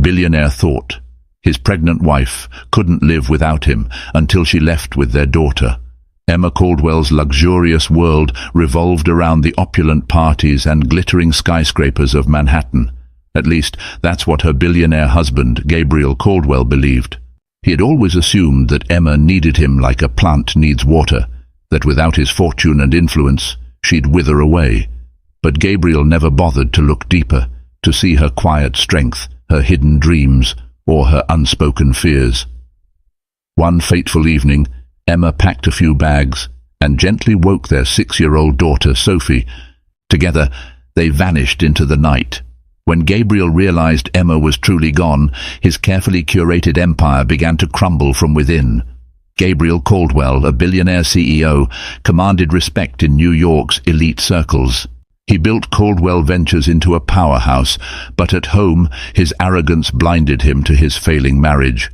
Billionaire thought. His pregnant wife couldn't live without him until she left with their daughter. Emma Caldwell's luxurious world revolved around the opulent parties and glittering skyscrapers of Manhattan. At least, that's what her billionaire husband, Gabriel Caldwell, believed. He had always assumed that Emma needed him like a plant needs water, that without his fortune and influence, she'd wither away. But Gabriel never bothered to look deeper, to see her quiet strength, her hidden dreams, or her unspoken fears. One fateful evening, Emma packed a few bags and gently woke their 6-year-old daughter, Sophie. Together, they vanished into the night. When Gabriel realized Emma was truly gone, his carefully curated empire began to crumble from within. Gabriel Caldwell, a billionaire CEO, commanded respect in New York's elite circles. He built Caldwell Ventures into a powerhouse, but at home his arrogance blinded him to his failing marriage.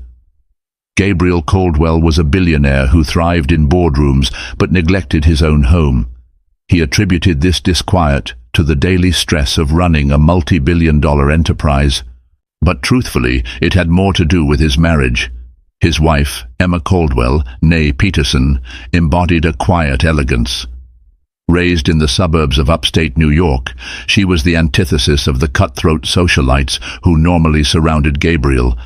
Gabriel Caldwell was a billionaire who thrived in boardrooms but neglected his own home. He attributed this disquiet to the daily stress of running a multi-billion-dollar enterprise. But truthfully, it had more to do with his marriage. His wife, Emma Caldwell, née Peterson, embodied a quiet elegance. Raised in the suburbs of upstate New York, she was the antithesis of the cutthroat socialites who normally surrounded Gabriel.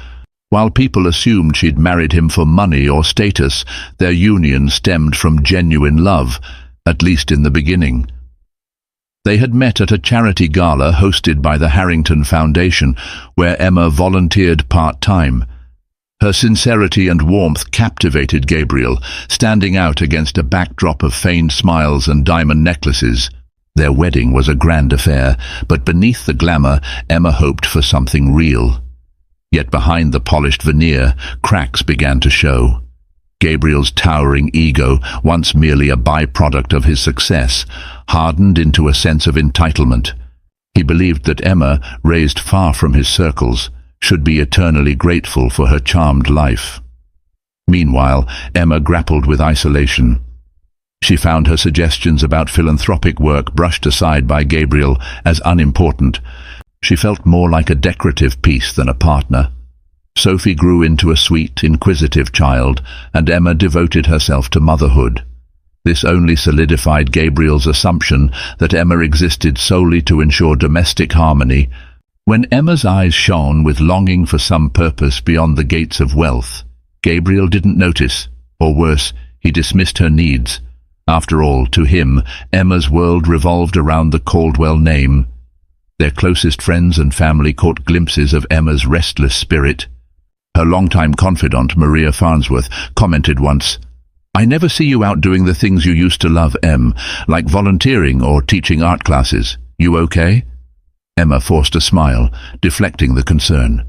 While people assumed she'd married him for money or status, their union stemmed from genuine love, at least in the beginning. They had met at a charity gala hosted by the Harrington Foundation, where Emma volunteered part-time. Her sincerity and warmth captivated Gabriel, standing out against a backdrop of feigned smiles and diamond necklaces. Their wedding was a grand affair, but beneath the glamour, Emma hoped for something real. Yet behind the polished veneer, cracks began to show. Gabriel's towering ego, once merely a byproduct of his success, hardened into a sense of entitlement. He believed that Emma, raised far from his circles, should be eternally grateful for her charmed life. Meanwhile, Emma grappled with isolation. She found her suggestions about philanthropic work brushed aside by Gabriel as unimportant. She felt more like a decorative piece than a partner. Sophie grew into a sweet, inquisitive child, and Emma devoted herself to motherhood. This only solidified Gabriel's assumption that Emma existed solely to ensure domestic harmony. When Emma's eyes shone with longing for some purpose beyond the gates of wealth, Gabriel didn't notice, or worse, he dismissed her needs. After all, to him, Emma's world revolved around the Caldwell name. Their closest friends and family caught glimpses of Emma's restless spirit. Her longtime confidant, Maria Farnsworth, commented once, "I never see you out doing the things you used to love, Em, like volunteering or teaching art classes. You okay?" Emma forced a smile, deflecting the concern.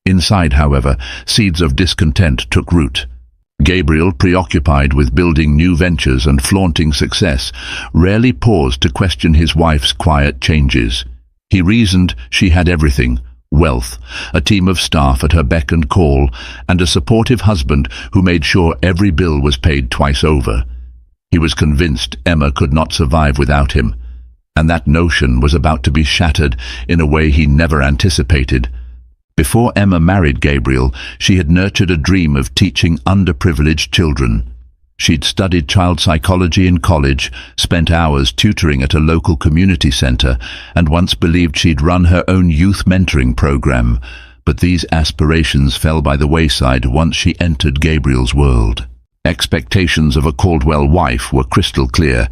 Inside, however, seeds of discontent took root. Gabriel, preoccupied with building new ventures and flaunting success, rarely paused to question his wife's quiet changes. He reasoned she had everything: wealth, a team of staff at her beck and call, and a supportive husband who made sure every bill was paid twice over. He was convinced Emma could not survive without him, and that notion was about to be shattered in a way he never anticipated. Before Emma married Gabriel, she had nurtured a dream of teaching underprivileged children. She'd studied child psychology in college, spent hours tutoring at a local community center, and once believed she'd run her own youth mentoring program. But these aspirations fell by the wayside once she entered Gabriel's world. Expectations of a Caldwell wife were crystal clear: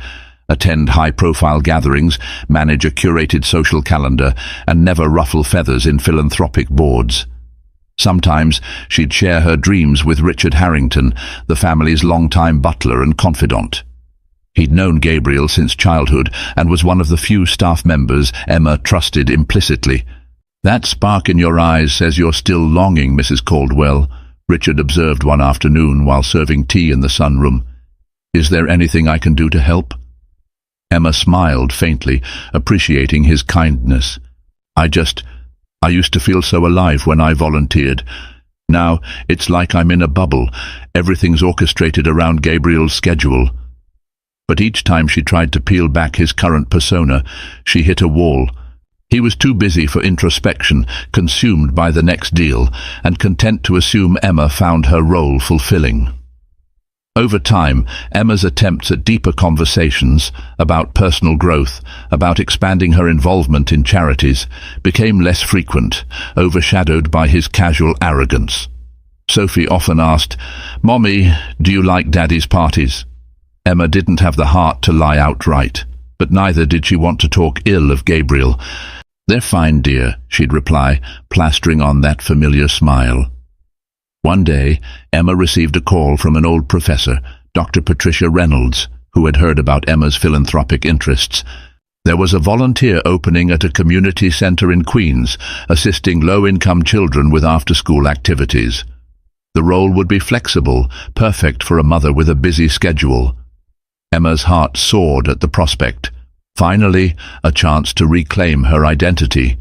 attend high-profile gatherings, manage a curated social calendar, and never ruffle feathers in philanthropic boards. Sometimes she'd share her dreams with Richard Harrington, the family's longtime butler and confidant. He'd known Gabriel since childhood and was one of the few staff members Emma trusted implicitly. "That spark in your eyes says you're still longing, Mrs. Caldwell," Richard observed one afternoon while serving tea in the sunroom. "Is there anything I can do to help?" Emma smiled faintly, appreciating his kindness. I used to feel so alive when I volunteered. Now, it's like I'm in a bubble. Everything's orchestrated around Gabriel's schedule." But each time she tried to peel back his current persona, she hit a wall. He was too busy for introspection, consumed by the next deal, and content to assume Emma found her role fulfilling. Over time, Emma's attempts at deeper conversations about personal growth, about expanding her involvement in charities, became less frequent, overshadowed by his casual arrogance. Sophie often asked, "Mommy, do you like Daddy's parties?" Emma didn't have the heart to lie outright, but neither did she want to talk ill of Gabriel. "They're fine, dear," she'd reply, plastering on that familiar smile. One day, Emma received a call from an old professor, Dr. Patricia Reynolds, who had heard about Emma's philanthropic interests. There was a volunteer opening at a community center in Queens, assisting low-income children with after-school activities. The role would be flexible, perfect for a mother with a busy schedule. Emma's heart soared at the prospect. Finally, a chance to reclaim her identity.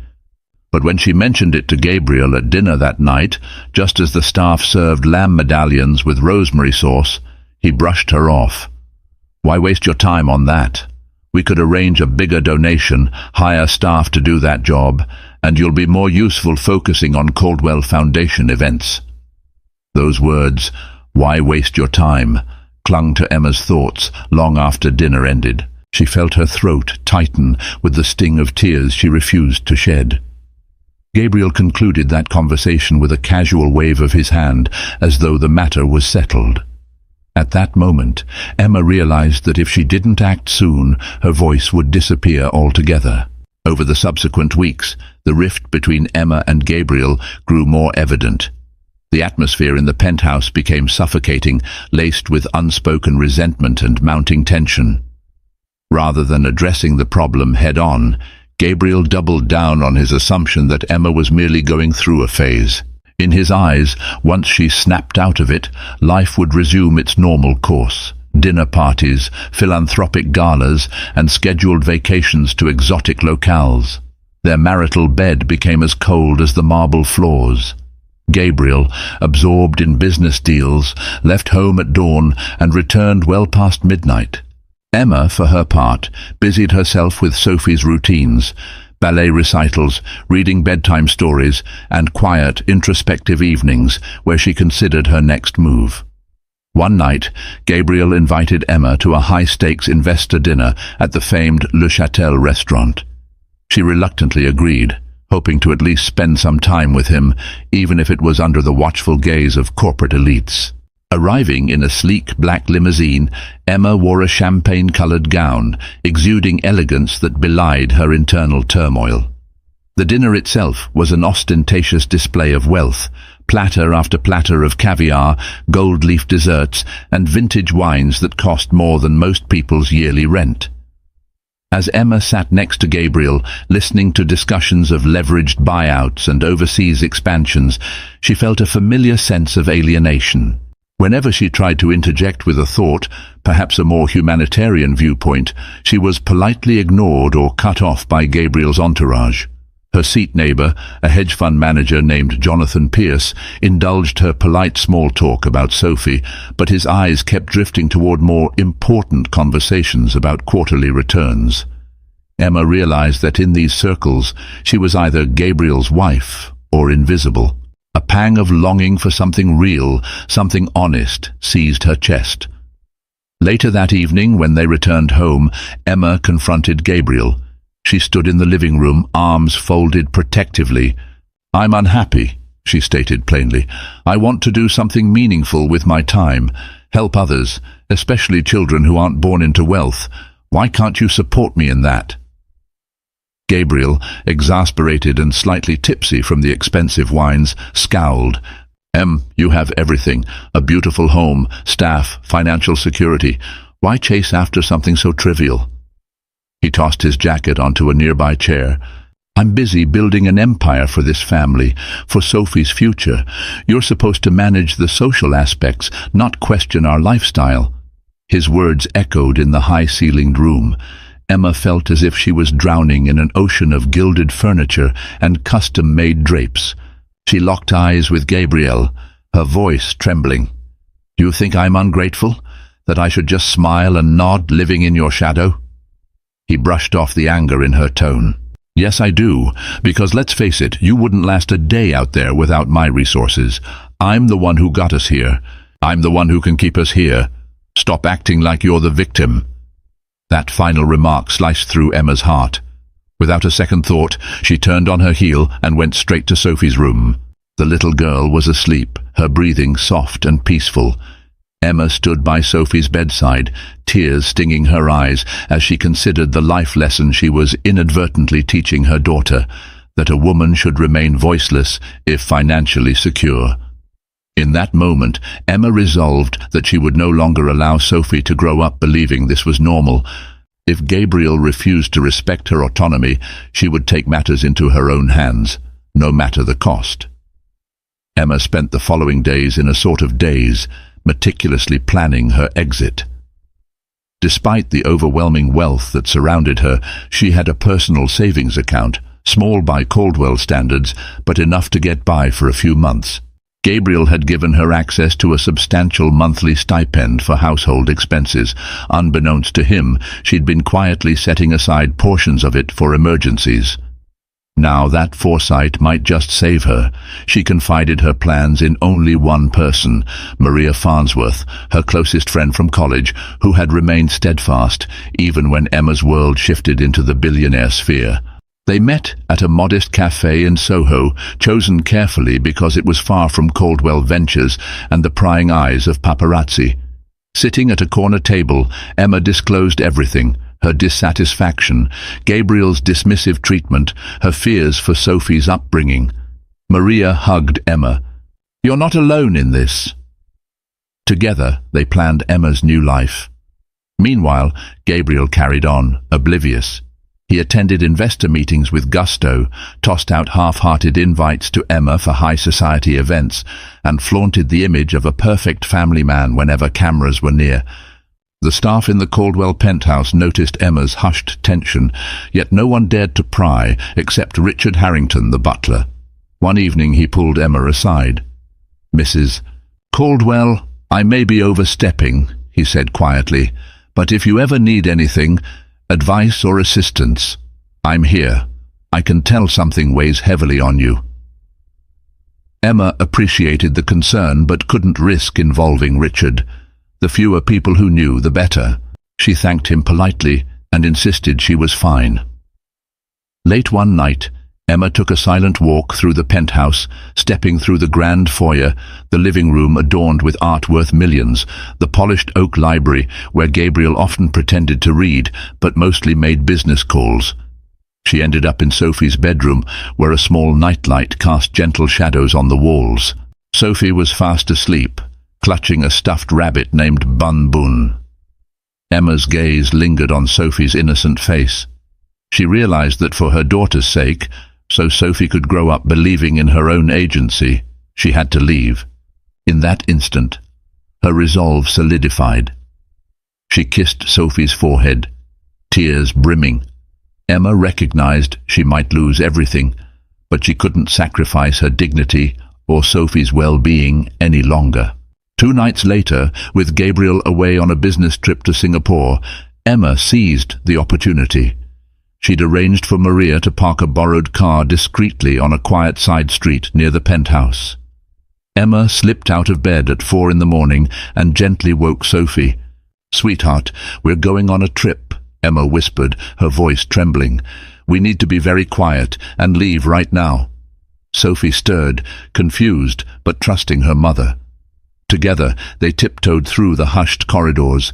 But when she mentioned it to Gabriel at dinner that night, just as the staff served lamb medallions with rosemary sauce, he brushed her off. "Why waste your time on that? We could arrange a bigger donation, hire staff to do that job, and you'll be more useful focusing on Caldwell Foundation events." Those words, "Why waste your time?" clung to Emma's thoughts long after dinner ended. She felt her throat tighten with the sting of tears she refused to shed. Gabriel concluded that conversation with a casual wave of his hand, as though the matter was settled. At that moment, Emma realized that if she didn't act soon, her voice would disappear altogether. Over the subsequent weeks, the rift between Emma and Gabriel grew more evident. The atmosphere in the penthouse became suffocating, laced with unspoken resentment and mounting tension. Rather than addressing the problem head-on, Gabriel doubled down on his assumption that Emma was merely going through a phase. In his eyes, once she snapped out of it, life would resume its normal course. Dinner parties, philanthropic galas, and scheduled vacations to exotic locales. Their marital bed became as cold as the marble floors. Gabriel, absorbed in business deals, left home at dawn and returned well past midnight. Emma, for her part, busied herself with Sophie's routines, ballet recitals, reading bedtime stories, and quiet, introspective evenings where she considered her next move. One night, Gabriel invited Emma to a high-stakes investor dinner at the famed Le Châtel restaurant. She reluctantly agreed, hoping to at least spend some time with him, even if it was under the watchful gaze of corporate elites. Arriving in a sleek black limousine, Emma wore a champagne-colored gown, exuding elegance that belied her internal turmoil. The dinner itself was an ostentatious display of wealth, platter after platter of caviar, gold-leaf desserts, and vintage wines that cost more than most people's yearly rent. As Emma sat next to Gabriel, listening to discussions of leveraged buyouts and overseas expansions, she felt a familiar sense of alienation. Whenever she tried to interject with a thought, perhaps a more humanitarian viewpoint, she was politely ignored or cut off by Gabriel's entourage. Her seat neighbor, a hedge fund manager named Jonathan Pierce, indulged her polite small talk about Sophie, but his eyes kept drifting toward more important conversations about quarterly returns. Emma realized that in these circles she was either Gabriel's wife or invisible. A pang of longing for something real, something honest, seized her chest. Later that evening, when they returned home, Emma confronted Gabriel. She stood in the living room, arms folded protectively. "I'm unhappy," she stated plainly. "I want to do something meaningful with my time, help others, especially children who aren't born into wealth. Why can't you support me in that?" Gabriel, exasperated and slightly tipsy from the expensive wines, scowled. You have everything, a beautiful home, staff, financial security. Why chase after something so trivial?" He tossed his jacket onto a nearby chair. "I'm busy building an empire for this family, for Sophie's future. You're supposed to manage the social aspects, not question our lifestyle." His words echoed in the high-ceilinged room. Emma felt as if she was drowning in an ocean of gilded furniture and custom-made drapes. She locked eyes with Gabriel, her voice trembling. "Do you think I'm ungrateful? That I should just smile and nod, living in your shadow?" He brushed off the anger in her tone. Yes, I do, because let's face it, you wouldn't last a day out there without my resources. I'm the one who got us here. I'm the one who can keep us here. Stop acting like you're the victim." That final remark sliced through Emma's heart. Without a second thought, she turned on her heel and went straight to Sophie's room. The little girl was asleep, her breathing soft and peaceful. Emma stood by Sophie's bedside, tears stinging her eyes as she considered the life lesson she was inadvertently teaching her daughter, that a woman should remain voiceless if financially secure. In that moment, Emma resolved that she would no longer allow Sophie to grow up believing this was normal. If Gabriel refused to respect her autonomy, she would take matters into her own hands, no matter the cost. Emma spent the following days in a sort of daze, meticulously planning her exit. Despite the overwhelming wealth that surrounded her, she had a personal savings account, small by Caldwell standards, but enough to get by for a few months. Gabriel had given her access to a substantial monthly stipend for household expenses. Unbeknownst to him, she'd been quietly setting aside portions of it for emergencies. Now that foresight might just save her. She confided her plans in only one person, Maria Farnsworth, her closest friend from college, who had remained steadfast even when Emma's world shifted into the billionaire sphere. They met at a modest cafe in Soho, chosen carefully because it was far from Caldwell Ventures and the prying eyes of paparazzi. Sitting at a corner table, Emma disclosed everything: her dissatisfaction, Gabriel's dismissive treatment, her fears for Sophie's upbringing. Maria hugged Emma. "You're not alone in this." Together, they planned Emma's new life. Meanwhile, Gabriel carried on, oblivious. He attended investor meetings with gusto, tossed out half-hearted invites to Emma for high society events, and flaunted the image of a perfect family man whenever cameras were near. The staff in the Caldwell penthouse noticed Emma's hushed tension, yet no one dared to pry except Richard Harrington, the butler. One evening he pulled Emma aside. "Mrs. Caldwell, I may be overstepping," he said quietly, "but if you ever need anything, advice or assistance, I'm here. I can tell something weighs heavily on you." Emma appreciated the concern but couldn't risk involving Richard. The fewer people who knew, the better. She thanked him politely and insisted she was fine. Late one night, Emma took a silent walk through the penthouse, stepping through the grand foyer, the living room adorned with art worth millions, the polished oak library where Gabriel often pretended to read, but mostly made business calls. She ended up in Sophie's bedroom, where a small nightlight cast gentle shadows on the walls. Sophie was fast asleep, clutching a stuffed rabbit named Bun Bun. Emma's gaze lingered on Sophie's innocent face. She realized that for her daughter's sake, so Sophie could grow up believing in her own agency, she had to leave. In that instant, her resolve solidified. She kissed Sophie's forehead, tears brimming. Emma recognized she might lose everything, but she couldn't sacrifice her dignity or Sophie's well-being any longer. 2 nights later, with Gabriel away on a business trip to Singapore, Emma seized the opportunity. She'd arranged for Maria to park a borrowed car discreetly on a quiet side street near the penthouse. Emma slipped out of bed at 4 in the morning and gently woke Sophie. "Sweetheart, we're going on a trip," Emma whispered, her voice trembling. "We need to be very quiet and leave right now." Sophie stirred, confused but trusting her mother. Together, they tiptoed through the hushed corridors.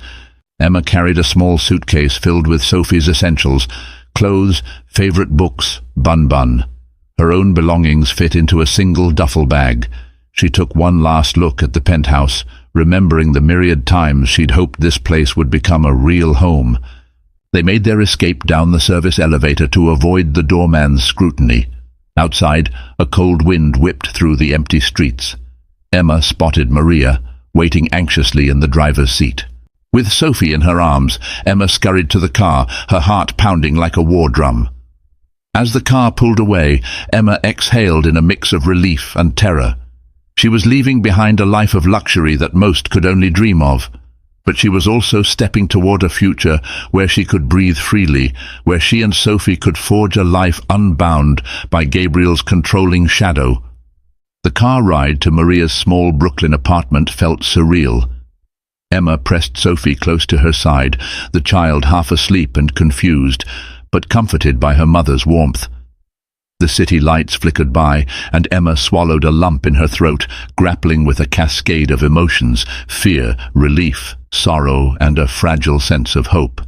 Emma carried a small suitcase filled with Sophie's essentials: clothes, favorite books, Bun. Her own belongings fit into a single duffel bag. She took one last look at the penthouse, remembering the myriad times she'd hoped this place would become a real home. They made their escape down the service elevator to avoid the doorman's scrutiny. Outside, a cold wind whipped through the empty streets. Emma spotted Maria, waiting anxiously in the driver's seat. With Sophie in her arms, Emma scurried to the car, her heart pounding like a war drum. As the car pulled away, Emma exhaled in a mix of relief and terror. She was leaving behind a life of luxury that most could only dream of. But she was also stepping toward a future where she could breathe freely, where she and Sophie could forge a life unbound by Gabriel's controlling shadow. The car ride to Maria's small Brooklyn apartment felt surreal. Emma pressed Sophie close to her side, the child half asleep and confused, but comforted by her mother's warmth. The city lights flickered by, and Emma swallowed a lump in her throat, grappling with a cascade of emotions: fear, relief, sorrow, and a fragile sense of hope.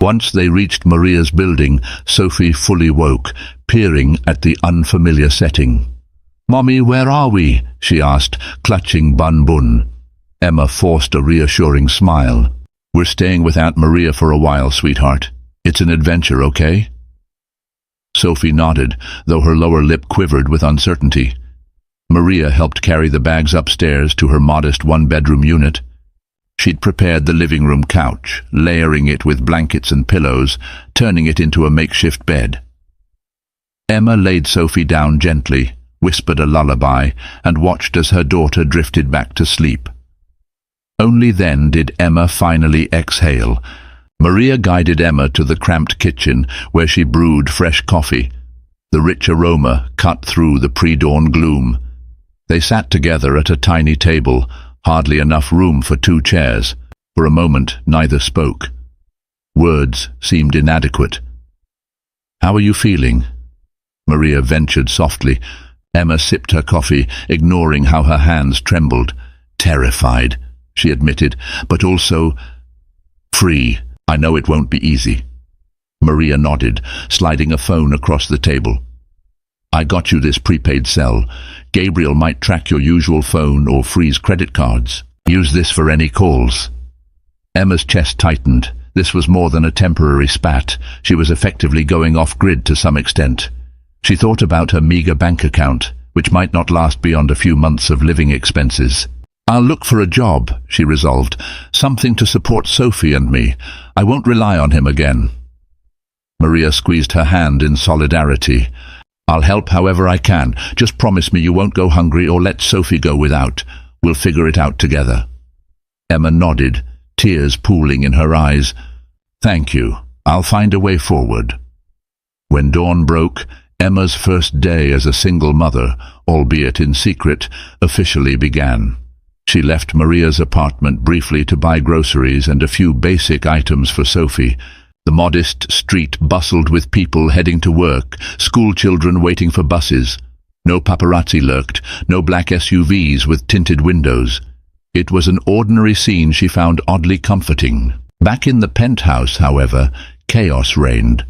Once they reached Maria's building, Sophie fully woke, peering at the unfamiliar setting. "Mommy, where are we?" she asked, clutching Bun Bun. Emma forced a reassuring smile. "We're staying with Aunt Maria for a while, sweetheart. It's an adventure, okay?" Sophie nodded, though her lower lip quivered with uncertainty. Maria helped carry the bags upstairs to her modest one-bedroom unit. She'd prepared the living room couch, layering it with blankets and pillows, turning it into a makeshift bed. Emma laid Sophie down gently, whispered a lullaby, and watched as her daughter drifted back to sleep. Only then did Emma finally exhale. Maria guided Emma to the cramped kitchen, where she brewed fresh coffee. The rich aroma cut through the pre-dawn gloom. They sat together at a tiny table, hardly enough room for 2 chairs. For a moment, neither spoke. Words seemed inadequate. "How are you feeling?" Maria ventured softly. Emma sipped her coffee, ignoring how her hands trembled. "Terrified," she admitted, "but also free. I know it won't be easy." Maria nodded, sliding a phone across the table. "I got you this prepaid cell. Gabriel might track your usual phone or freeze credit cards. Use this for any calls." Emma's chest tightened. This was more than a temporary spat. She was effectively going off-grid to some extent. She thought about her meager bank account, which might not last beyond a few months of living expenses. "I'll look for a job," she resolved. "Something to support Sophie and me. I won't rely on him again." Maria squeezed her hand in solidarity. "I'll help however I can. Just promise me you won't go hungry or let Sophie go without. We'll figure it out together." Emma nodded, tears pooling in her eyes. "Thank you. I'll find a way forward." When dawn broke, Emma's first day as a single mother, albeit in secret, officially began. She left Maria's apartment briefly to buy groceries and a few basic items for Sophie. The modest street bustled with people heading to work, school children waiting for buses. No paparazzi lurked, no black SUVs with tinted windows. It was an ordinary scene she found oddly comforting. Back in the penthouse, however, chaos reigned.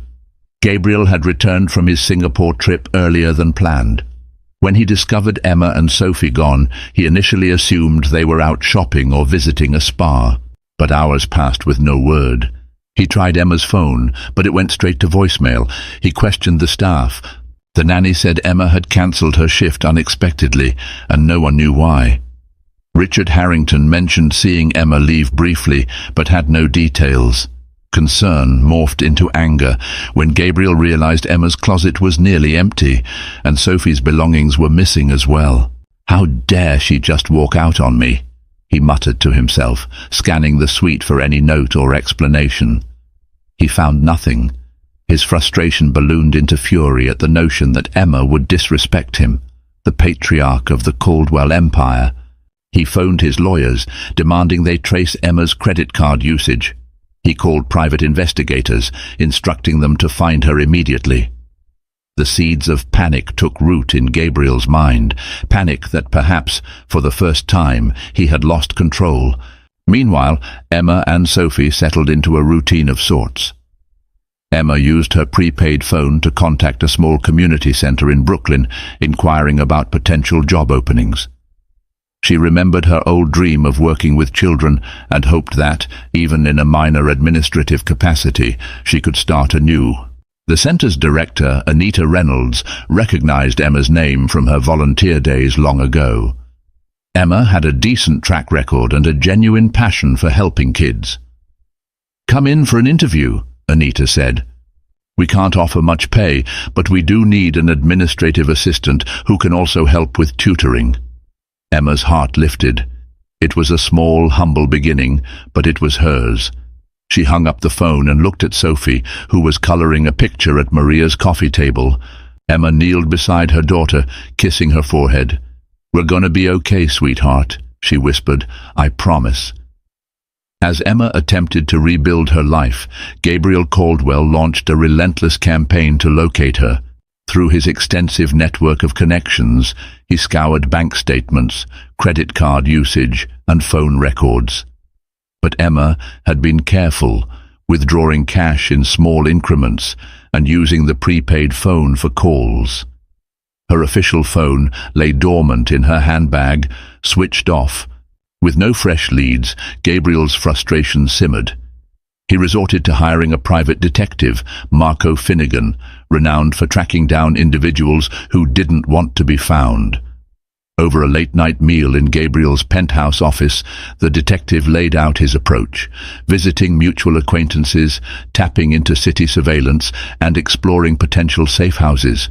Gabriel had returned from his Singapore trip earlier than planned. When he discovered Emma and Sophie gone, he initially assumed they were out shopping or visiting a spa. But hours passed with no word. He tried Emma's phone, but it went straight to voicemail. He questioned the staff. The nanny said Emma had cancelled her shift unexpectedly, and no one knew why. Richard Harrington mentioned seeing Emma leave briefly, but had no details. Concern morphed into anger when Gabriel realized Emma's closet was nearly empty, and Sophie's belongings were missing as well. "How dare she just walk out on me?" he muttered to himself, scanning the suite for any note or explanation. He found nothing. His frustration ballooned into fury at the notion that Emma would disrespect him, the patriarch of the Caldwell Empire. He phoned his lawyers, demanding they trace Emma's credit card usage. He called private investigators, instructing them to find her immediately. The seeds of panic took root in Gabriel's mind, panic that perhaps, for the first time, he had lost control. Meanwhile, Emma and Sophie settled into a routine of sorts. Emma used her prepaid phone to contact a small community center in Brooklyn, inquiring about potential job openings. She remembered her old dream of working with children and hoped that, even in a minor administrative capacity, she could start anew. The center's director, Anita Reynolds, recognized Emma's name from her volunteer days long ago. Emma had a decent track record and a genuine passion for helping kids. "Come in for an interview," Anita said. "We can't offer much pay, but we do need an administrative assistant who can also help with tutoring." Emma's heart lifted. It was a small, humble beginning, but it was hers. She hung up the phone and looked at Sophie, who was coloring a picture at Maria's coffee table. Emma kneeled beside her daughter, kissing her forehead. "We're gonna be okay, sweetheart," she whispered. "I promise." As Emma attempted to rebuild her life, Gabriel Caldwell launched a relentless campaign to locate her. Through his extensive network of connections, he scoured bank statements, credit card usage, and phone records. But Emma had been careful, withdrawing cash in small increments and using the prepaid phone for calls. Her official phone lay dormant in her handbag, switched off. With no fresh leads, Gabriel's frustration simmered. He resorted to hiring a private detective, Marco Finnegan, renowned for tracking down individuals who didn't want to be found. Over a late-night meal in Gabriel's penthouse office, the detective laid out his approach, visiting mutual acquaintances, tapping into city surveillance, and exploring potential safe houses.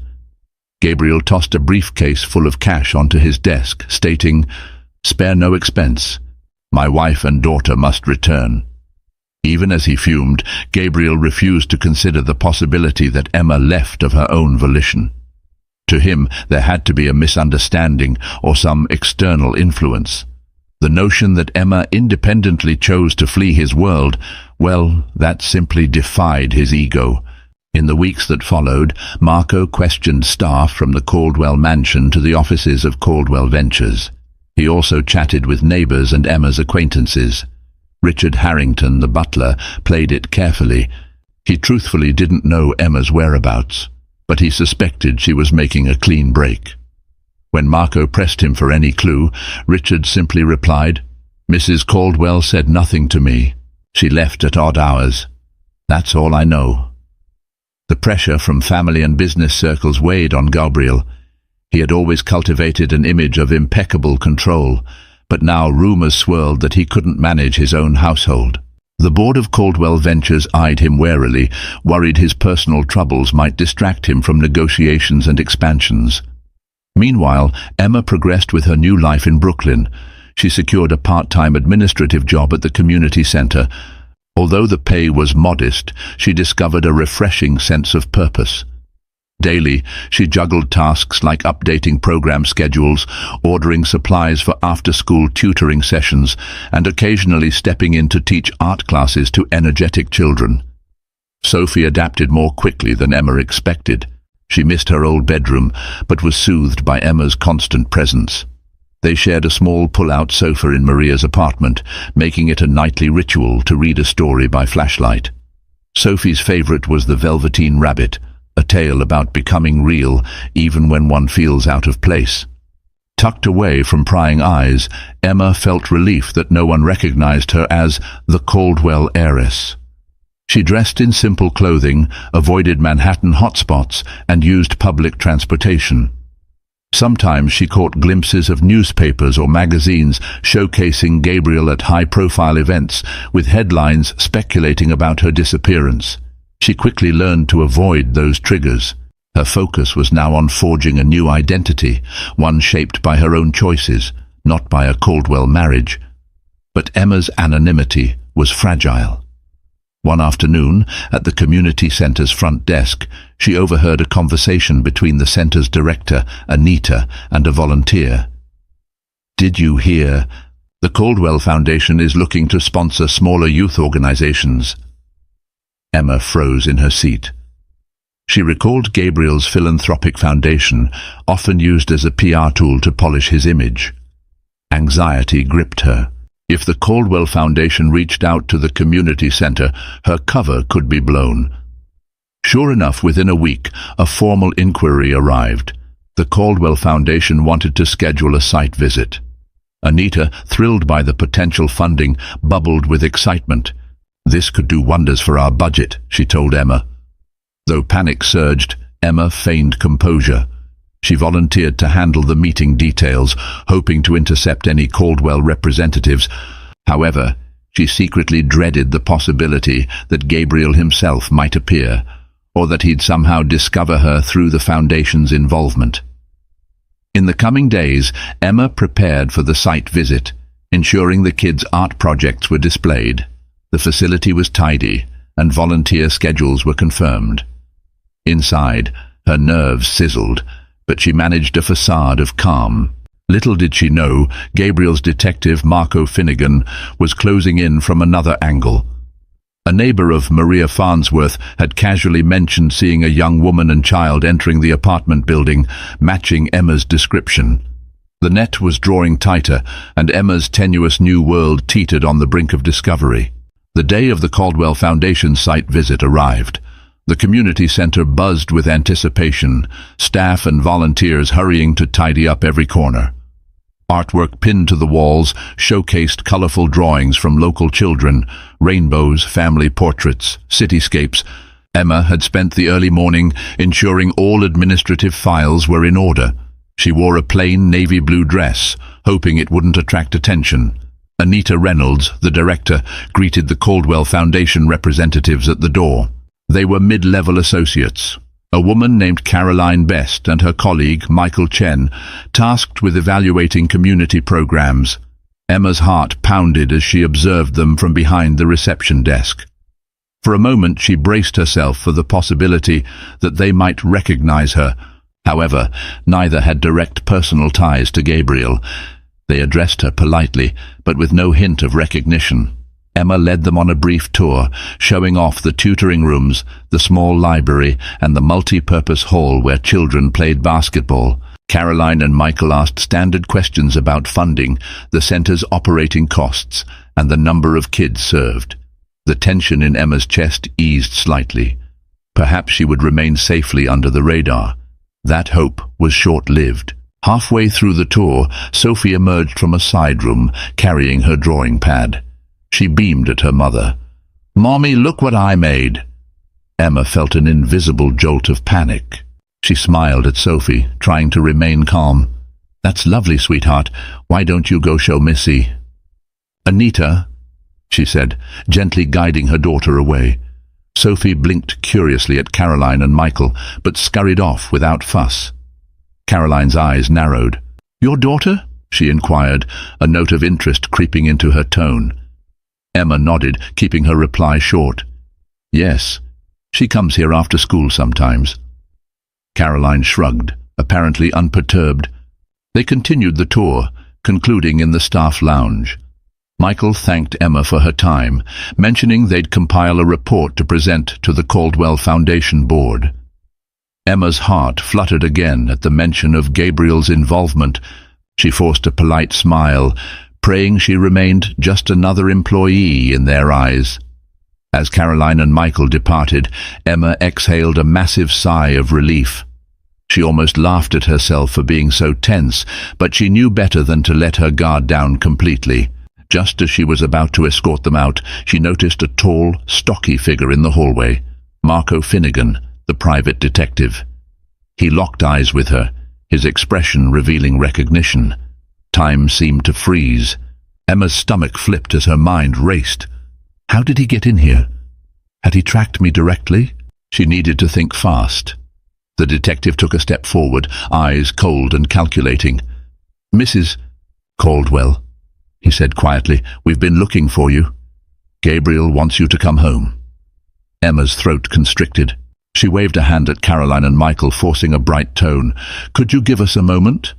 Gabriel tossed a briefcase full of cash onto his desk, stating, "Spare no expense. My wife and daughter must return." Even as he fumed, Gabriel refused to consider the possibility that Emma left of her own volition. To him, there had to be a misunderstanding or some external influence. The notion that Emma independently chose to flee his world, well, that simply defied his ego. In the weeks that followed, Marco questioned staff from the Caldwell mansion to the offices of Caldwell Ventures. He also chatted with neighbors and Emma's acquaintances. Richard Harrington, the butler, played it carefully. He truthfully didn't know Emma's whereabouts, but he suspected she was making a clean break. When Marco pressed him for any clue, Richard simply replied, "Mrs. Caldwell said nothing to me. She left at odd hours. That's all I know." The pressure from family and business circles weighed on Gabriel. He had always cultivated an image of impeccable control, but now rumors swirled that he couldn't manage his own household. The board of Caldwell Ventures eyed him warily, worried his personal troubles might distract him from negotiations and expansions. Meanwhile, Emma progressed with her new life in Brooklyn. She secured a part-time administrative job at the community center. Although the pay was modest, she discovered a refreshing sense of purpose. Daily, she juggled tasks like updating program schedules, ordering supplies for after-school tutoring sessions, and occasionally stepping in to teach art classes to energetic children. Sophie adapted more quickly than Emma expected. She missed her old bedroom, but was soothed by Emma's constant presence. They shared a small pull-out sofa in Maria's apartment, making it a nightly ritual to read a story by flashlight. Sophie's favorite was The Velveteen Rabbit, a tale about becoming real even when one feels out of place. Tucked away from prying eyes, Emma felt relief that no one recognized her as the Caldwell heiress. She dressed in simple clothing, avoided Manhattan hotspots, and used public transportation. Sometimes she caught glimpses of newspapers or magazines showcasing Gabriel at high-profile events, with headlines speculating about her disappearance. She quickly learned to avoid those triggers. Her focus was now on forging a new identity, one shaped by her own choices, not by a Caldwell marriage. But Emma's anonymity was fragile. One afternoon, at the community center's front desk, she overheard a conversation between the center's director, Anita, and a volunteer. "Did you hear? The Caldwell Foundation is looking to sponsor smaller youth organizations." Emma froze in her seat. She recalled Gabriel's philanthropic foundation, often used as a PR tool to polish his image. Anxiety gripped her. If the Caldwell Foundation reached out to the community center, her cover could be blown. Sure enough, within a week, a formal inquiry arrived. The Caldwell Foundation wanted to schedule a site visit. Anita, thrilled by the potential funding, bubbled with excitement. "This could do wonders for our budget," she told Emma. Though panic surged, Emma feigned composure. She volunteered to handle the meeting details, hoping to intercept any Caldwell representatives. However, she secretly dreaded the possibility that Gabriel himself might appear, or that he'd somehow discover her through the Foundation's involvement. In the coming days, Emma prepared for the site visit. ensuring the kids' art projects were displayed. The facility was tidy, and volunteer schedules were confirmed. Inside, her nerves sizzled, but she managed a facade of calm. Little did she know, Gabriel's detective, Marco Finnegan, was closing in from another angle. A neighbor of Maria Farnsworth had casually mentioned seeing a young woman and child entering the apartment building, matching Emma's description. The net was drawing tighter, and Emma's tenuous new world teetered on the brink of discovery. The day of the Caldwell Foundation site visit arrived. The community center buzzed with anticipation, staff and volunteers hurrying to tidy up every corner. Artwork pinned to the walls showcased colorful drawings from local children, rainbows, family portraits, cityscapes. Emma had spent the early morning ensuring all administrative files were in order. She wore a plain navy blue dress, hoping it wouldn't attract attention. Anita Reynolds, the director, greeted the Caldwell Foundation representatives at the door. They were mid-level associates. A woman named Caroline Best and her colleague, Michael Chen, tasked with evaluating community programs. Emma's heart pounded as she observed them from behind the reception desk. For a moment she braced herself for the possibility that they might recognize her. However, neither had direct personal ties to Gabriel. They addressed her politely, but with no hint of recognition. Emma led them on a brief tour, showing off the tutoring rooms, the small library, and the multi-purpose hall where children played basketball. Caroline and Michael asked standard questions about funding, the center's operating costs, and the number of kids served. The tension in Emma's chest eased slightly. Perhaps she would remain safely under the radar. That hope was short-lived. Halfway through the tour, Sophie emerged from a side room, carrying her drawing pad. She beamed at her mother. "Mommy, look what I made." Emma felt an invisible jolt of panic. She smiled at Sophie, trying to remain calm. "That's lovely, sweetheart. Why don't you go show Missy?" "Anita," she said, gently guiding her daughter away. Sophie blinked curiously at Caroline and Michael, but scurried off without fuss. Caroline's eyes narrowed. "Your daughter?" she inquired, a note of interest creeping into her tone. Emma nodded, keeping her reply short. "Yes, she comes here after school sometimes." Caroline shrugged, apparently unperturbed. They continued the tour, concluding in the staff lounge. Michael thanked Emma for her time, mentioning they'd compile a report to present to the Caldwell Foundation board. Emma's heart fluttered again at the mention of Gabriel's involvement. She forced a polite smile, praying she remained just another employee in their eyes. As Caroline and Michael departed, Emma exhaled a massive sigh of relief. She almost laughed at herself for being so tense, but she knew better than to let her guard down completely. Just as she was about to escort them out, she noticed a tall, stocky figure in the hallway, Marco Finnegan, the private detective. He locked eyes with her, his expression revealing recognition. Time seemed to freeze. Emma's stomach flipped as her mind raced. How did he get in here? Had he tracked me directly? She needed to think fast. The detective took a step forward, eyes cold and calculating. "Mrs. Caldwell," he said quietly, "we've been looking for you. Gabriel wants you to come home." Emma's throat constricted. She waved a hand at Caroline and Michael, forcing a bright tone. "Could you give us a moment?"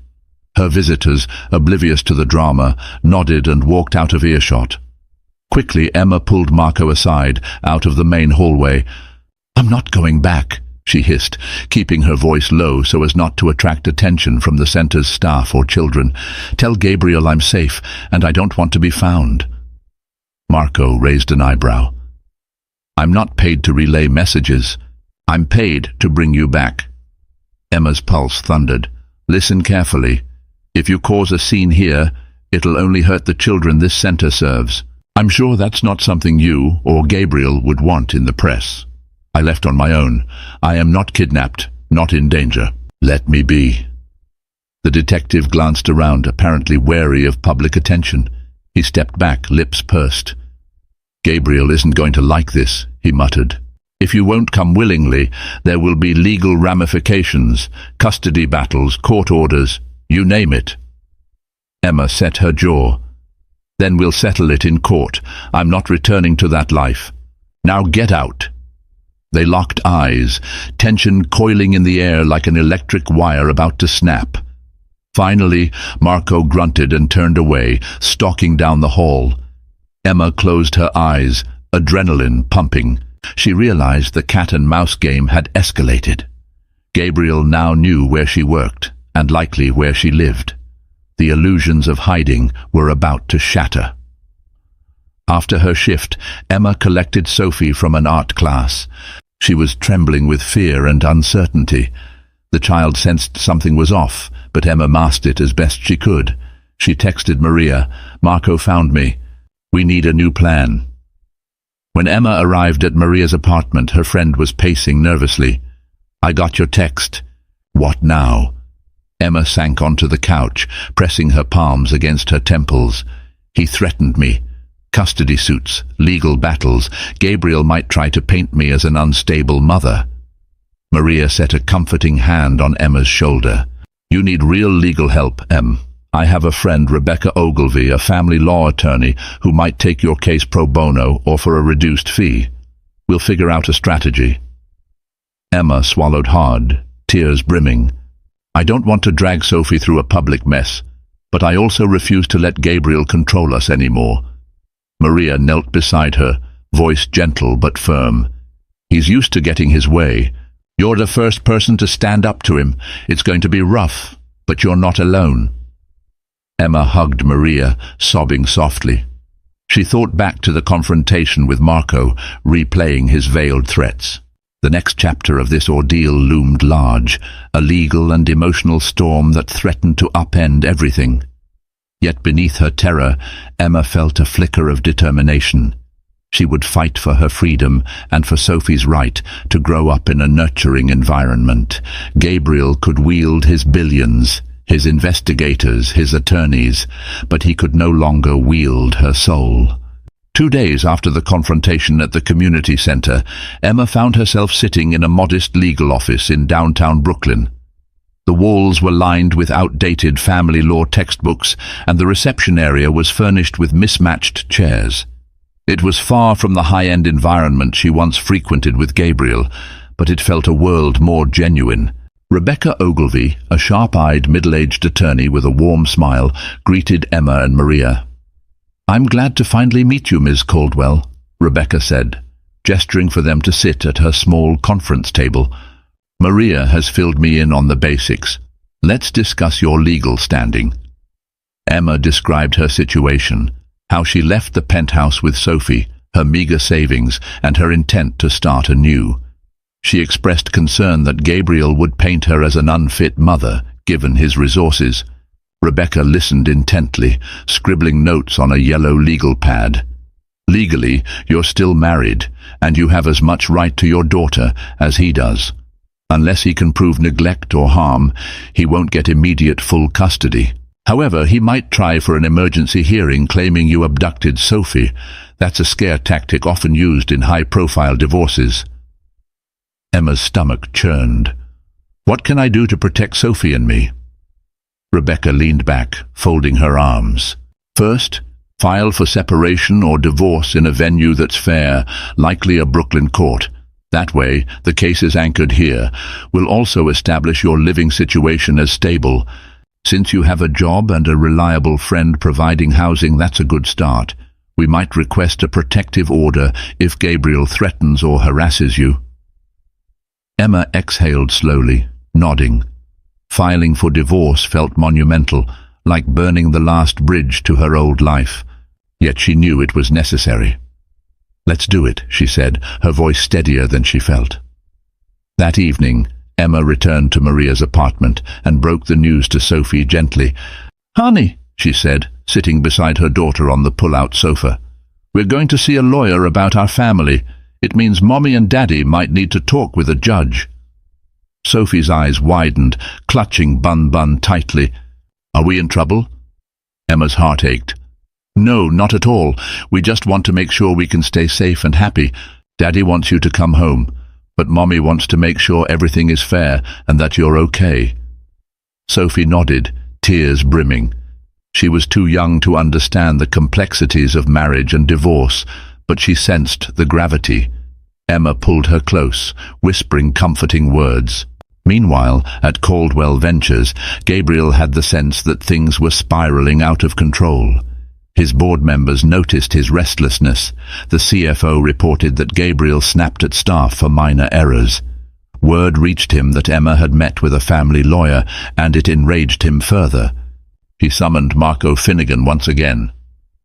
Her visitors, oblivious to the drama, nodded and walked out of earshot. Quickly, Emma pulled Marco aside, out of the main hallway. "I'm not going back," she hissed, keeping her voice low so as not to attract attention from the center's staff or children. "Tell Gabriel I'm safe, and I don't want to be found." Marco raised an eyebrow. "I'm not paid to relay messages. I'm paid to bring you back." Emma's pulse thundered. "Listen carefully. If you cause a scene here, it'll only hurt the children this center serves. I'm sure that's not something you or Gabriel would want in the press. I left on my own. I am not kidnapped, not in danger. Let me be." The detective glanced around, apparently wary of public attention. He stepped back, lips pursed. "Gabriel isn't going to like this," he muttered. "If you won't come willingly, there will be legal ramifications, custody battles, court orders, you name it." Emma set her jaw. Then we'll settle it in court. I'm not returning to that life. Now get out." They locked eyes, tension coiling in the air like an electric wire about to snap. Finally, Marco grunted and turned away, stalking down the hall. Emma closed her eyes, adrenaline pumping. She realized the cat-and-mouse game had escalated. Gabriel now knew where she worked, and likely where she lived. The illusions of hiding were about to shatter. After her shift, Emma collected Sophie from an art class. She was trembling with fear and uncertainty. The child sensed something was off, but Emma masked it as best she could. She texted Maria, "Marco found me. We need a new plan." When Emma arrived at Maria's apartment, her friend was pacing nervously. "I got your text." "What now?" Emma sank onto the couch, pressing her palms against her temples. "He threatened me. Custody suits, legal battles. Gabriel might try to paint me as an unstable mother." Maria set a comforting hand on Emma's shoulder. "You need real legal help, Em. I have a friend, Rebecca Ogilvy, a family law attorney, who might take your case pro bono or for a reduced fee. We'll figure out a strategy." Emma swallowed hard, tears brimming. "I don't want to drag Sophie through a public mess, but I also refuse to let Gabriel control us anymore." Maria knelt beside her, voice gentle but firm. "He's used to getting his way. You're the first person to stand up to him. It's going to be rough, but you're not alone." Emma hugged Maria, sobbing softly. She thought back to the confrontation with Marco, replaying his veiled threats. The next chapter of this ordeal loomed large, a legal and emotional storm that threatened to upend everything. Yet beneath her terror, Emma felt a flicker of determination. She would fight for her freedom and for Sophie's right to grow up in a nurturing environment. Gabriel could wield his billions, his investigators, his attorneys, but he could no longer wield her soul. 2 days after the confrontation at the community center, Emma found herself sitting in a modest legal office in downtown Brooklyn. The walls were lined with outdated family law textbooks, and the reception area was furnished with mismatched chairs. It was far from the high-end environment she once frequented with Gabriel, but it felt a world more genuine. Rebecca Ogilvy, a sharp-eyed, middle-aged attorney with a warm smile, greeted Emma and Maria. "I'm glad to finally meet you, Ms. Caldwell," Rebecca said, gesturing for them to sit at her small conference table. "Maria has filled me in on the basics. Let's discuss your legal standing." Emma described her situation, how she left the penthouse with Sophie, her meager savings, and her intent to start anew. She expressed concern that Gabriel would paint her as an unfit mother, given his resources. Rebecca listened intently, scribbling notes on a yellow legal pad. "Legally, you're still married, and you have as much right to your daughter as he does. Unless he can prove neglect or harm, he won't get immediate full custody. However, he might try for an emergency hearing claiming you abducted Sophie. That's a scare tactic often used in high-profile divorces." Emma's stomach churned. "What can I do to protect Sophie and me?" Rebecca leaned back, folding her arms. "First, file for separation or divorce in a venue that's fair, likely a Brooklyn court. That way, the case is anchored here. We'll also establish your living situation as stable. Since you have a job and a reliable friend providing housing, that's a good start. We might request a protective order if Gabriel threatens or harasses you." Emma exhaled slowly, nodding. Filing for divorce felt monumental, like burning the last bridge to her old life. Yet she knew it was necessary. "Let's do it," she said, her voice steadier than she felt. That evening, Emma returned to Maria's apartment and broke the news to Sophie gently. "Honey," she said, sitting beside her daughter on the pull-out sofa, "we're going to see a lawyer about our family. It means Mommy and Daddy might need to talk with a judge." Sophie's eyes widened, clutching Bun tightly. "Are we in trouble?" Emma's heart ached. "No, not at all. We just want to make sure we can stay safe and happy. Daddy wants you to come home, but Mommy wants to make sure everything is fair and that you're okay." Sophie nodded, tears brimming. She was too young to understand the complexities of marriage and divorce, but she sensed the gravity. Emma pulled her close, whispering comforting words. Meanwhile, at Caldwell Ventures, Gabriel had the sense that things were spiraling out of control. His board members noticed his restlessness. The CFO reported that Gabriel snapped at staff for minor errors. Word reached him that Emma had met with a family lawyer, and it enraged him further. He summoned Marco Finnegan once again.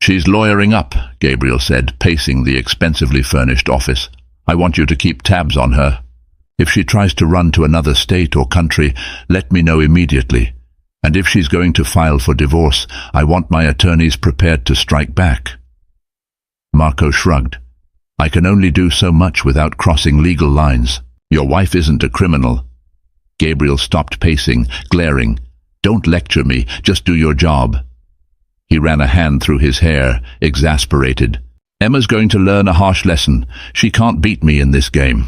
"She's lawyering up," Gabriel said, pacing the expensively furnished office. "I want you to keep tabs on her. If she tries to run to another state or country, let me know immediately. And if she's going to file for divorce, I want my attorneys prepared to strike back." Marco shrugged. "I can only do so much without crossing legal lines. Your wife isn't a criminal." Gabriel stopped pacing, glaring. "Don't lecture me, just do your job." He ran a hand through his hair, exasperated. "Emma's going to learn a harsh lesson. She can't beat me in this game."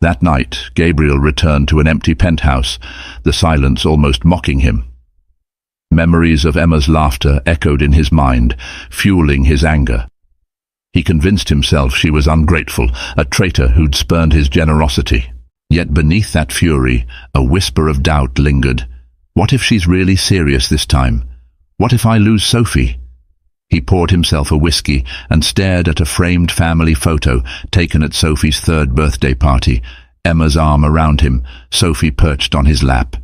That night, Gabriel returned to an empty penthouse, the silence almost mocking him. Memories of Emma's laughter echoed in his mind, fueling his anger. He convinced himself she was ungrateful, a traitor who'd spurned his generosity. Yet beneath that fury, a whisper of doubt lingered. What if she's really serious this time? What if I lose Sophie? He poured himself a whiskey and stared at a framed family photo taken at Sophie's 3rd birthday party, Emma's arm around him, Sophie perched on his lap.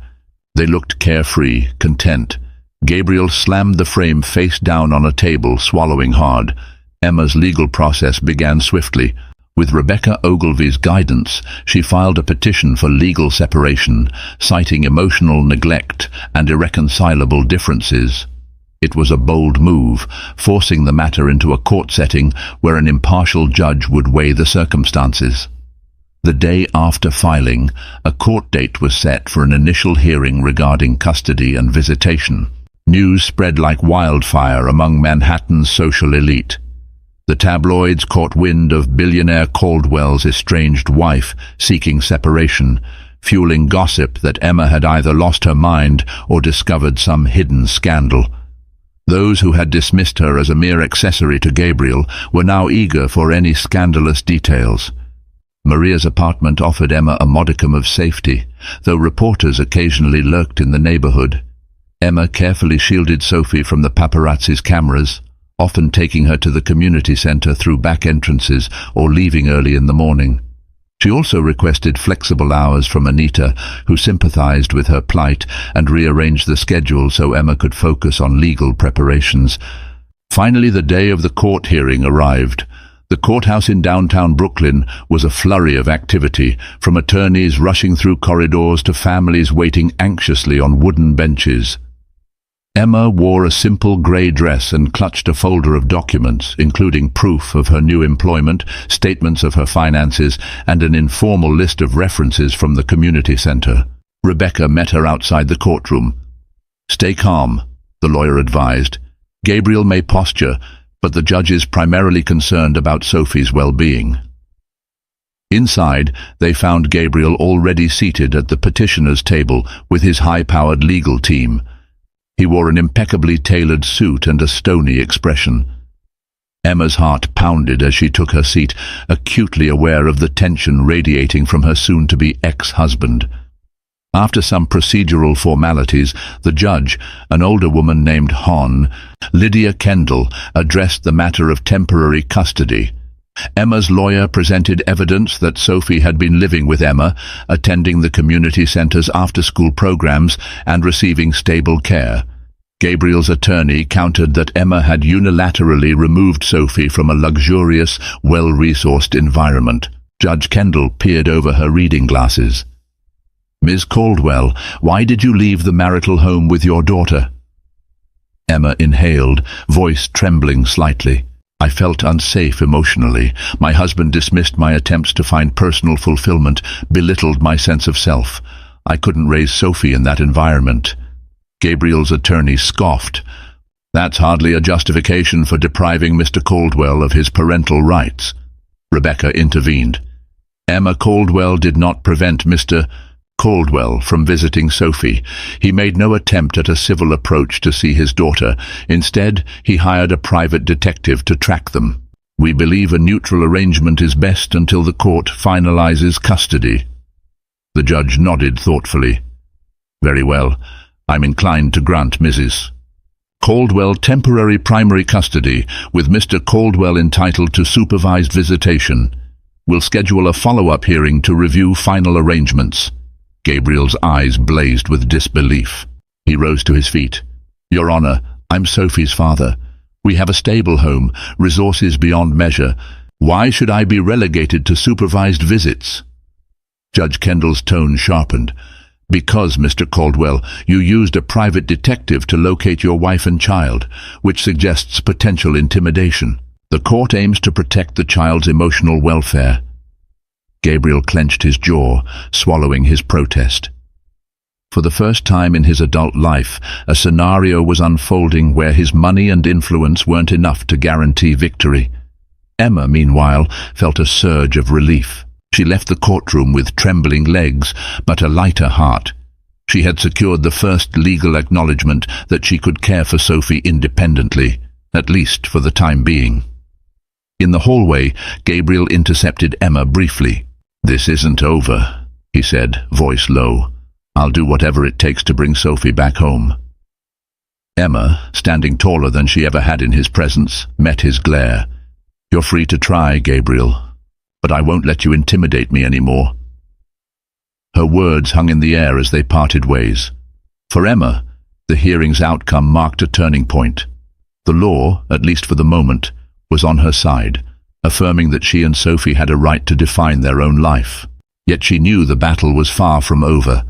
They looked carefree, content. Gabriel slammed the frame face down on a table, swallowing hard. Emma's legal process began swiftly. With Rebecca Ogilvy's guidance, she filed a petition for legal separation, citing emotional neglect and irreconcilable differences. It was a bold move, forcing the matter into a court setting where an impartial judge would weigh the circumstances. The day after filing, a court date was set for an initial hearing regarding custody and visitation. News spread like wildfire among Manhattan's social elite. The tabloids caught wind of billionaire Caldwell's estranged wife seeking separation, fueling gossip that Emma had either lost her mind or discovered some hidden scandal. Those who had dismissed her as a mere accessory to Gabriel were now eager for any scandalous details. Maria's apartment offered Emma a modicum of safety, though reporters occasionally lurked in the neighborhood. Emma carefully shielded Sophie from the paparazzi's cameras, often taking her to the community center through back entrances or leaving early in the morning. She also requested flexible hours from Anita, who sympathized with her plight and rearranged the schedule so Emma could focus on legal preparations. Finally, the day of the court hearing arrived. The courthouse in downtown Brooklyn was a flurry of activity, from attorneys rushing through corridors to families waiting anxiously on wooden benches. Emma wore a simple grey dress and clutched a folder of documents, including proof of her new employment, statements of her finances, and an informal list of references from the community center. Rebecca met her outside the courtroom. "Stay calm," the lawyer advised. "Gabriel may posture, but the judge is primarily concerned about Sophie's well-being." Inside, they found Gabriel already seated at the petitioner's table with his high-powered legal team. He wore an impeccably tailored suit and a stony expression. Emma's heart pounded as she took her seat, acutely aware of the tension radiating from her soon-to-be ex-husband. After some procedural formalities, the judge, an older woman named Lydia Kendall, addressed the matter of temporary custody. Emma's lawyer presented evidence that Sophie had been living with Emma, attending the community center's after-school programs and receiving stable care. Gabriel's attorney countered that Emma had unilaterally removed Sophie from a luxurious, well-resourced environment. Judge Kendall peered over her reading glasses. "Ms. Caldwell, why did you leave the marital home with your daughter?" Emma inhaled, voice trembling slightly. "I felt unsafe emotionally. My husband dismissed my attempts to find personal fulfillment, belittled my sense of self. I couldn't raise Sophie in that environment." Gabriel's attorney scoffed. "That's hardly a justification for depriving Mr. Caldwell of his parental rights." Rebecca intervened. "Emma Caldwell did not prevent Mr. Caldwell from visiting Sophie. He made no attempt at a civil approach to see his daughter. Instead, he hired a private detective to track them. We believe a neutral arrangement is best until the court finalizes custody. The judge nodded thoughtfully. Very well. I'm inclined to grant Mrs. Caldwell temporary primary custody, with Mr. Caldwell entitled to supervised visitation. We'll schedule a follow-up hearing to review final arrangements. Gabriel's eyes blazed with disbelief. He rose to his feet. Your Honor, I'm Sophie's father. We have a stable home, resources beyond measure. Why should I be relegated to supervised visits? Judge Kendall's tone sharpened. Because, Mr. Caldwell, you used a private detective to locate your wife and child, which suggests potential intimidation. The court aims to protect the child's emotional welfare. Gabriel clenched his jaw, swallowing his protest. For the first time in his adult life, a scenario was unfolding where his money and influence weren't enough to guarantee victory. Emma, meanwhile, felt a surge of relief. She left the courtroom with trembling legs, but a lighter heart. She had secured the first legal acknowledgement that she could care for Sophie independently, at least for the time being. In the hallway, Gabriel intercepted Emma briefly. This isn't over, he said, voice low. I'll do whatever it takes to bring Sophie back home. Emma, standing taller than she ever had in his presence, met his glare. You're free to try, Gabriel, but I won't let you intimidate me anymore. Her words hung in the air as they parted ways. For Emma, the hearing's outcome marked a turning point. The law, at least for the moment, was on her side, affirming that she and Sophie had a right to define their own life. Yet she knew the battle was far from over.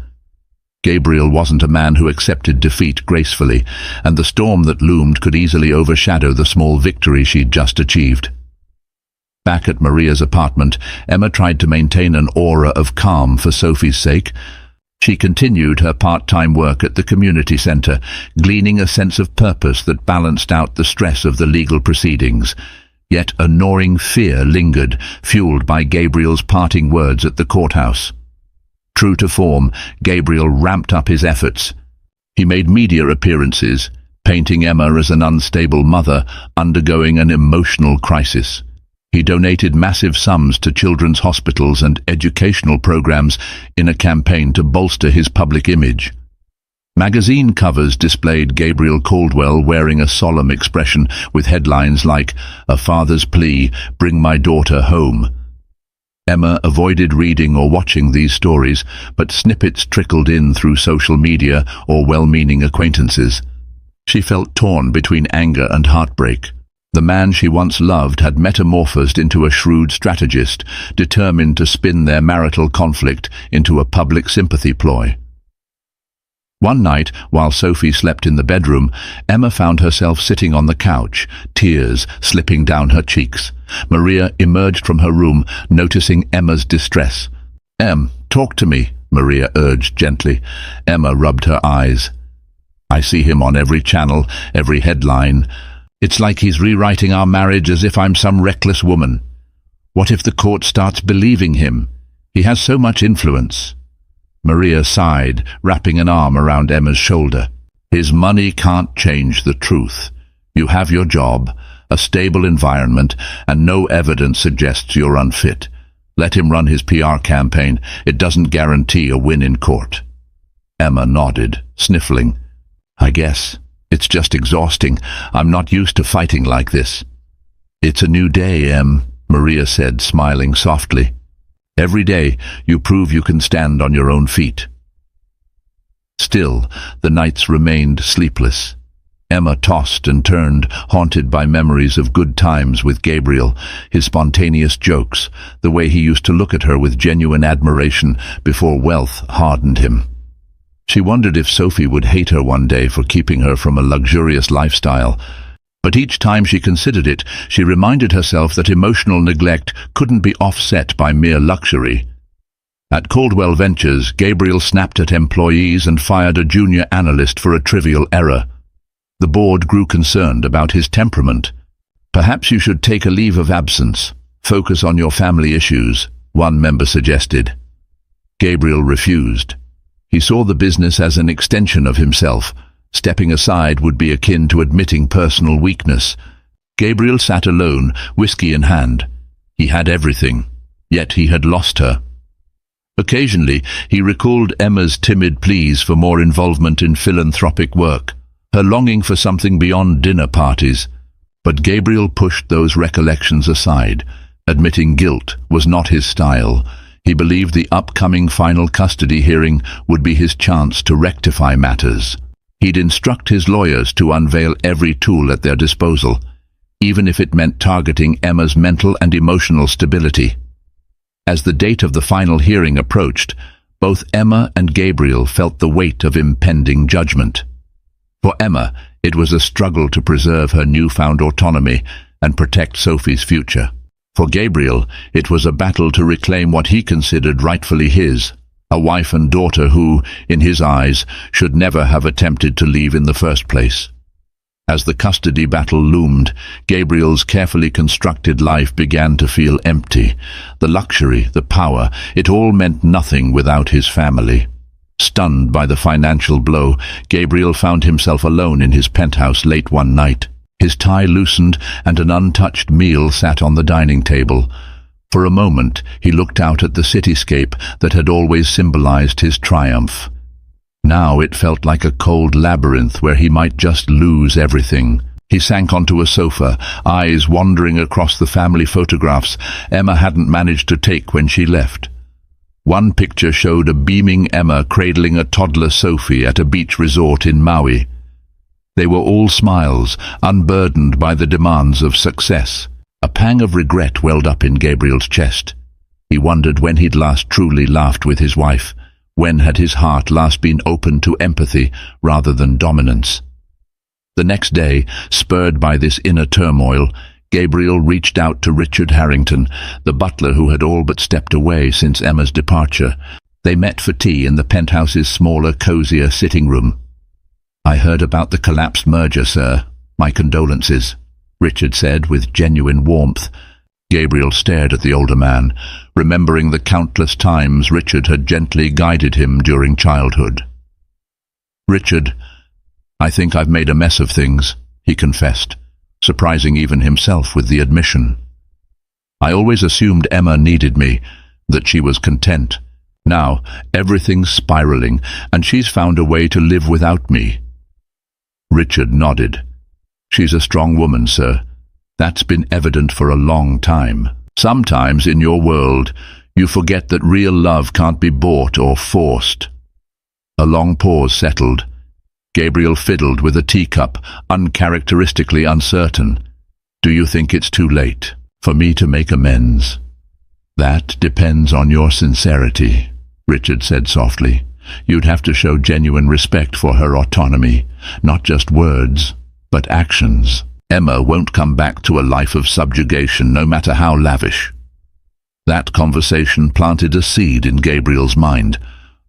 Gabriel wasn't a man who accepted defeat gracefully, and the storm that loomed could easily overshadow the small victory she'd just achieved. Back at Maria's apartment, Emma tried to maintain an aura of calm for Sophie's sake. She continued her part-time work at the community center, gleaning a sense of purpose that balanced out the stress of the legal proceedings. Yet a gnawing fear lingered, fueled by Gabriel's parting words at the courthouse. True to form, Gabriel ramped up his efforts. He made media appearances, painting Emma as an unstable mother undergoing an emotional crisis. He donated massive sums to children's hospitals and educational programs in a campaign to bolster his public image. Magazine covers displayed Gabriel Caldwell wearing a solemn expression with headlines like, "A Father's Plea, Bring My Daughter Home." Emma avoided reading or watching these stories, but snippets trickled in through social media or well-meaning acquaintances. She felt torn between anger and heartbreak. The man she once loved had metamorphosed into a shrewd strategist, determined to spin their marital conflict into a public sympathy ploy. One night, while Sophie slept in the bedroom, Emma found herself sitting on the couch, tears slipping down her cheeks. Maria emerged from her room, noticing Emma's distress. Talk to me," Maria urged gently. Emma rubbed her eyes. "I see him on every channel, every headline. It's like he's rewriting our marriage as if I'm some reckless woman. What if the court starts believing him? He has so much influence." Maria sighed, wrapping an arm around Emma's shoulder. "His money can't change the truth. You have your job, a stable environment, and no evidence suggests you're unfit. Let him run his PR campaign. It doesn't guarantee a win in court." Emma nodded, sniffling. "I guess. It's just exhausting. I'm not used to fighting like this." "It's a new day, Em," Maria said, smiling softly. "Every day you prove you can stand on your own feet." Still, the nights remained sleepless. Emma tossed and turned, haunted by memories of good times with Gabriel, his spontaneous jokes, the way he used to look at her with genuine admiration before wealth hardened him. She wondered if Sophie would hate her one day for keeping her from a luxurious lifestyle. But each time she considered it, she reminded herself that emotional neglect couldn't be offset by mere luxury. At Caldwell Ventures, Gabriel snapped at employees and fired a junior analyst for a trivial error. The board grew concerned about his temperament. "Perhaps you should take a leave of absence. Focus on your family issues," one member suggested. Gabriel refused. He saw the business as an extension of himself. Stepping aside would be akin to admitting personal weakness. Gabriel sat alone, whiskey in hand. He had everything, yet he had lost her. Occasionally, he recalled Emma's timid pleas for more involvement in philanthropic work, her longing for something beyond dinner parties. But Gabriel pushed those recollections aside. Admitting guilt was not his style. He believed the upcoming final custody hearing would be his chance to rectify matters. He'd instruct his lawyers to unveil every tool at their disposal, even if it meant targeting Emma's mental and emotional stability. As the date of the final hearing approached, both Emma and Gabriel felt the weight of impending judgment. For Emma, it was a struggle to preserve her newfound autonomy and protect Sophie's future. For Gabriel, it was a battle to reclaim what he considered rightfully his, a wife and daughter who, in his eyes, should never have attempted to leave in the first place. As the custody battle loomed, Gabriel's carefully constructed life began to feel empty. The luxury, the power, it all meant nothing without his family. Stunned by the financial blow, Gabriel found himself alone in his penthouse late one night. His tie loosened and an untouched meal sat on the dining table. For a moment, he looked out at the cityscape that had always symbolized his triumph. Now it felt like a cold labyrinth where he might just lose everything. He sank onto a sofa, eyes wandering across the family photographs Emma hadn't managed to take when she left. One picture showed a beaming Emma cradling a toddler Sophie at a beach resort in Maui. They were all smiles, unburdened by the demands of success. A pang of regret welled up in Gabriel's chest. He wondered when he'd last truly laughed with his wife. When had his heart last been open to empathy rather than dominance? The next day, spurred by this inner turmoil, Gabriel reached out to Richard Harrington, the butler who had all but stepped away since Emma's departure. They met for tea in the penthouse's smaller, cozier sitting room. "I heard about the collapsed merger, sir. My condolences," Richard said with genuine warmth. Gabriel stared at the older man, remembering the countless times Richard had gently guided him during childhood. "Richard, I think I've made a mess of things," he confessed, surprising even himself with the admission. "I always assumed Emma needed me, that she was content. Now, everything's spiraling, and she's found a way to live without me." Richard nodded. "She's a strong woman, sir. That's been evident for a long time. Sometimes in your world, you forget that real love can't be bought or forced." A long pause settled. Gabriel fiddled with a teacup, uncharacteristically uncertain. "Do you think it's too late for me to make amends?" "That depends on your sincerity," Richard said softly. "You'd have to show genuine respect for her autonomy, not just words, but actions. Emma won't come back to a life of subjugation, no matter how lavish." That conversation planted a seed in Gabriel's mind.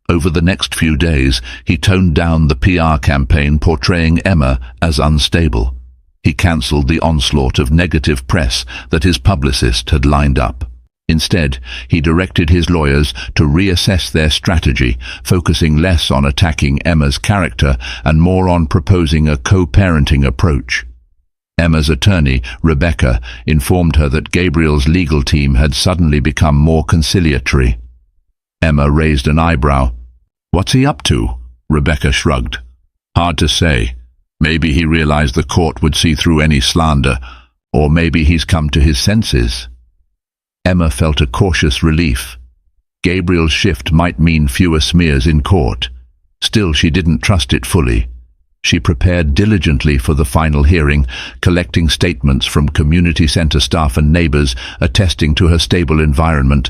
Over the next few days, he toned down the PR campaign portraying Emma as unstable. He cancelled the onslaught of negative press that his publicist had lined up. Instead, he directed his lawyers to reassess their strategy, focusing less on attacking Emma's character and more on proposing a co-parenting approach. Emma's attorney, Rebecca, informed her that Gabriel's legal team had suddenly become more conciliatory. Emma raised an eyebrow. "What's he up to?" Rebecca shrugged. "Hard to say. Maybe he realized the court would see through any slander, or maybe he's come to his senses." Emma felt a cautious relief. Gabriel's shift might mean fewer smears in court. Still, she didn't trust it fully. She prepared diligently for the final hearing, collecting statements from community center staff and neighbors attesting to her stable environment.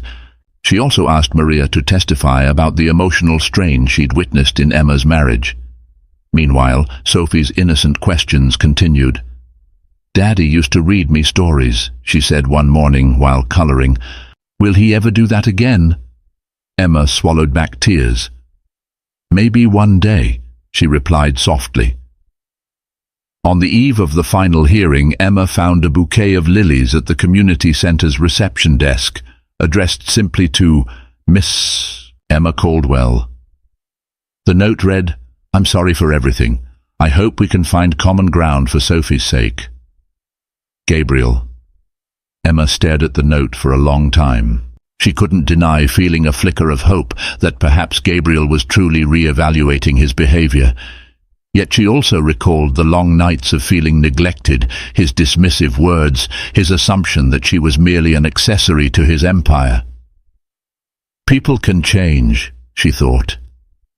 She also asked Maria to testify about the emotional strain she'd witnessed in Emma's marriage. Meanwhile, Sophie's innocent questions continued. "Daddy used to read me stories," she said one morning while coloring. "Will he ever do that again?" Emma swallowed back tears. "Maybe one day," she replied softly. On the eve of the final hearing, Emma found a bouquet of lilies at the community center's reception desk, addressed simply to Miss Emma Caldwell. The note read, "I'm sorry for everything. I hope we can find common ground for Sophie's sake. Gabriel." Emma stared at the note for a long time. She couldn't deny feeling a flicker of hope that perhaps Gabriel was truly re-evaluating his behavior. Yet she also recalled the long nights of feeling neglected, his dismissive words, his assumption that she was merely an accessory to his empire. People can change, she thought,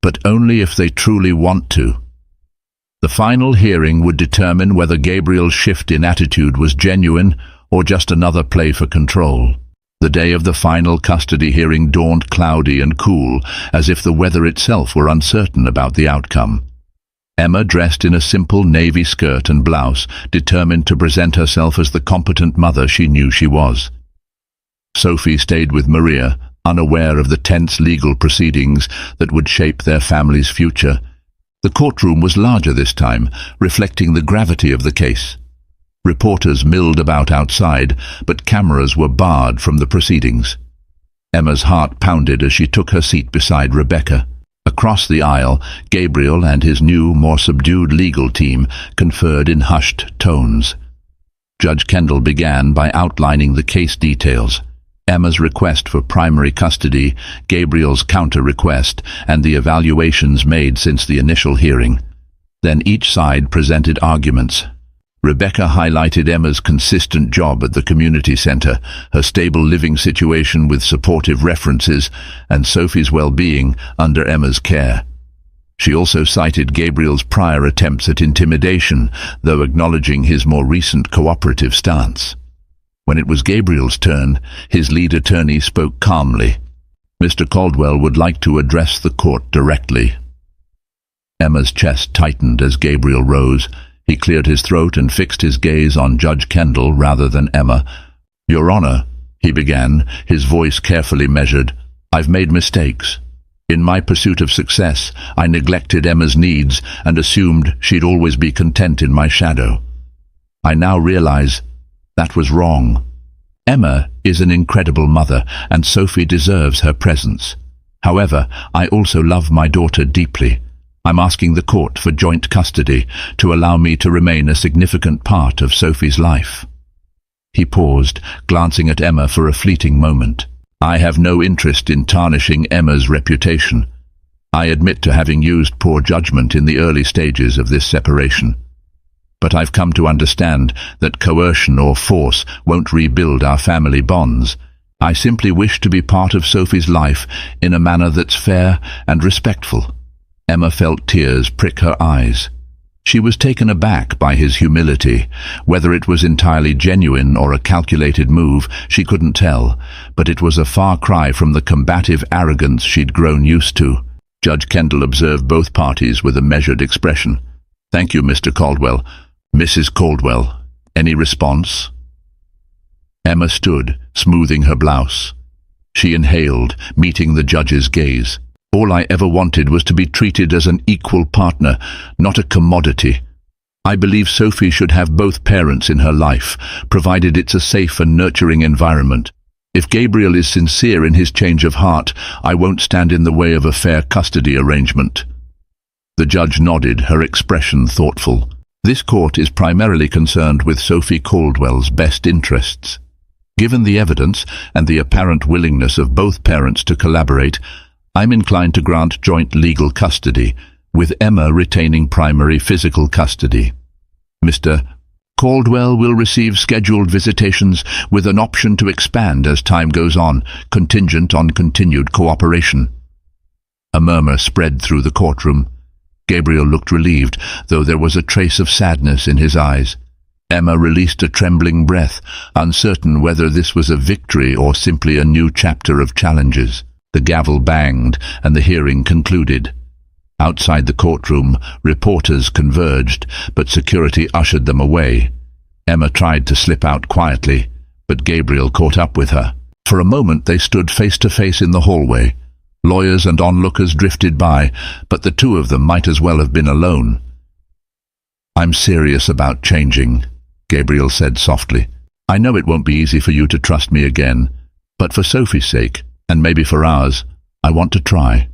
but only if they truly want to. The final hearing would determine whether Gabriel's shift in attitude was genuine or just another play for control. The day of the final custody hearing dawned cloudy and cool, as if the weather itself were uncertain about the outcome. Emma, dressed in a simple navy skirt and blouse, determined to present herself as the competent mother she knew she was. Sophie stayed with Maria, unaware of the tense legal proceedings that would shape their family's future. The courtroom was larger this time, reflecting the gravity of the case. Reporters milled about outside, but cameras were barred from the proceedings. Emma's heart pounded as she took her seat beside Rebecca. Across the aisle, Gabriel and his new, more subdued legal team conferred in hushed tones. Judge Kendall began by outlining the case details: Emma's request for primary custody, Gabriel's counter-request, and the evaluations made since the initial hearing. Then each side presented arguments. Rebecca highlighted Emma's consistent job at the community center, her stable living situation with supportive references, and Sophie's well-being under Emma's care. She also cited Gabriel's prior attempts at intimidation, though acknowledging his more recent cooperative stance. When it was Gabriel's turn, his lead attorney spoke calmly. "Mr. Caldwell would like to address the court directly." Emma's chest tightened as Gabriel rose. He cleared his throat and fixed his gaze on Judge Kendall rather than Emma. "Your Honor," he began, his voice carefully measured, "I've made mistakes. In my pursuit of success, I neglected Emma's needs and assumed she'd always be content in my shadow. I now realize that was wrong. Emma is an incredible mother, and Sophie deserves her presence. However, I also love my daughter deeply. I'm asking the court for joint custody to allow me to remain a significant part of Sophie's life." He paused, glancing at Emma for a fleeting moment. "I have no interest in tarnishing Emma's reputation. I admit to having used poor judgment in the early stages of this separation. But I've come to understand that coercion or force won't rebuild our family bonds. I simply wish to be part of Sophie's life in a manner that's fair and respectful." Emma felt tears prick her eyes. She was taken aback by his humility. Whether it was entirely genuine or a calculated move, she couldn't tell, but it was a far cry from the combative arrogance she'd grown used to. Judge Kendall observed both parties with a measured expression. "Thank you, Mr. Caldwell. Mrs. Caldwell, any response?" Emma stood, smoothing her blouse. She inhaled, meeting the judge's gaze. "All I ever wanted was to be treated as an equal partner, not a commodity. I believe Sophie should have both parents in her life, provided it's a safe and nurturing environment. If Gabriel is sincere in his change of heart, I won't stand in the way of a fair custody arrangement." The judge nodded, her expression thoughtful. "This court is primarily concerned with Sophie Caldwell's best interests. Given the evidence and the apparent willingness of both parents to collaborate, I'm inclined to grant joint legal custody, with Emma retaining primary physical custody. Mr. Caldwell will receive scheduled visitations with an option to expand as time goes on, contingent on continued cooperation." A murmur spread through the courtroom. Gabriel looked relieved, though there was a trace of sadness in his eyes. Emma released a trembling breath, uncertain whether this was a victory or simply a new chapter of challenges. The gavel banged, and the hearing concluded. Outside the courtroom, reporters converged, but security ushered them away. Emma tried to slip out quietly, but Gabriel caught up with her. For a moment they stood face to face in the hallway. Lawyers and onlookers drifted by, but the two of them might as well have been alone. "I'm serious about changing," Gabriel said softly. "I know it won't be easy for you to trust me again, but for Sophie's sake, and maybe for ours, I want to try.